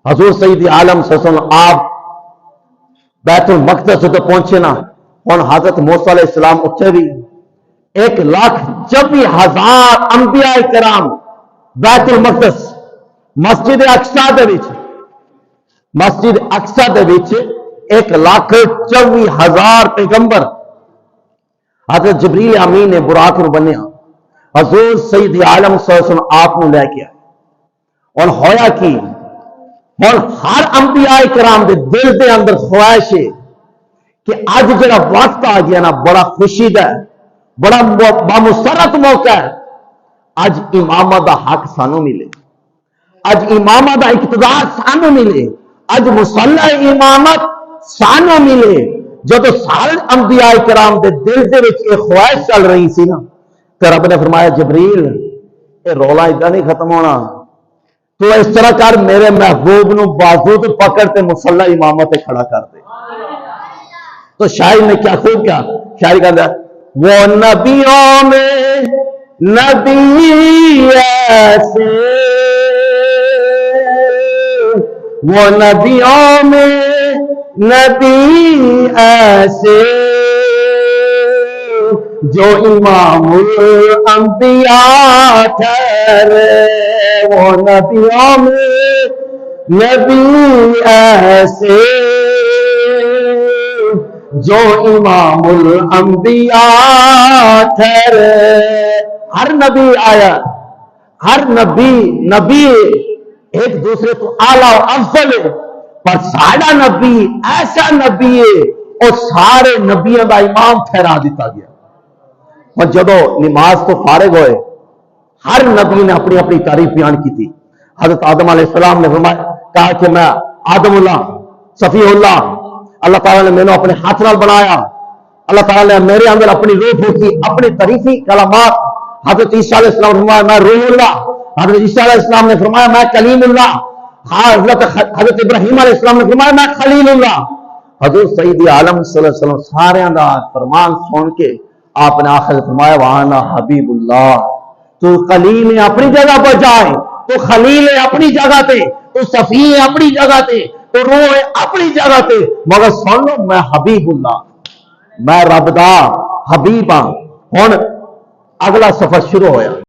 حضور سید عالم صلی اللہ علیہ وسلم آپ بیت المقدس تو پہنچے نا، ہوں حضرت موسیٰ علیہ السلام اتنے بھی 1,24,000 انبیاء کرام بیت المقدس مسجد اقصی دے وچ، مسجد اقصی دے وچ 1,24,000 پیغمبر حضرت جبریل امین نے براق نو بنیا، حضور سید عالم صلی اللہ علیہ وسلم آپ نو لے کے آئے۔ اور ہویا کی ہوں ہر انبیاء کرام دے دل دے اندر خواہش ہے کہ اج جڑا وقت آ گیا نا بڑا خوشی دا ہے، بڑا بامسرت موقع ہے، اج امامت دا حق سانو ملے، اج امامت دا اقتدار سانو ملے، اج مصلی امامت سانو ملے۔ جب سارے انبیاء کرام دے دل دے وچ یہ خواہش چل رہی سی نا، تو رب نے فرمایا جبریل یہ رولا ادھر نہیں ختم ہونا، تو اس طرح کر میرے محبوب نو بازو تو پکڑ تے مصلی امامت کھڑا کر دے۔ تو شاعر نے کیا خوب کیا شاعر کہتا ہے، وہ نبیوں میں نبی ایسے، وہ نبیوں میں نبی ایسے جو امام الانبیاء ٹھہرے، وہ نبیوں میں نبی ایسے جو امام الانبیاء ٹھہرے۔ ہر نبی آیا، ہر نبی ایک دوسرے تو اعلیٰ و افضل ہے، پر سارا نبی ایسا نبی ہے اور سارے نبیوں کا امام ٹھہرا دیتا گیا۔ اور جدو نماز تو فارغ ہوئے، ہر نبی نے اپنی اپنی تعریف بیان کی تھی۔ حضرت آدم علیہ السلام نے فرمایا کہا کہ میں آدم اللہ صفی اللہ، اللہ تعالیٰ نے میں نے اپنے ہاتھ نال بنایا، اللہ تعالیٰ نے میرے اندر اپنی روح پھونکی، اپنی تعریفی کلمات۔ حضرت عیسیٰ علیہ السلام نے فرمایا میں روح اللہ، حضرت عیسیٰ علیہ السلام نے فرمایا میں کلیم اللہ، حضرت ابراہیم علیہ السلام نے فرمایا میں خلیل اللہ۔ حضور سید عالم صلی اللہ علیہ وسلم سارے دا فرمان سن کے آپ نے آخر فرمایا وانا حبیب اللہ، تو خلیل اپنی جگہ پر جائے، تو خلیل اپنی جگہ تے، تو صفی اپنی جگہ تے، تو روح اپنی جگہ تے، مگر سن لو میں حبیب اللہ، میں رب دا حبیب ہاں۔ ہن اگلا سفر شروع ہویا۔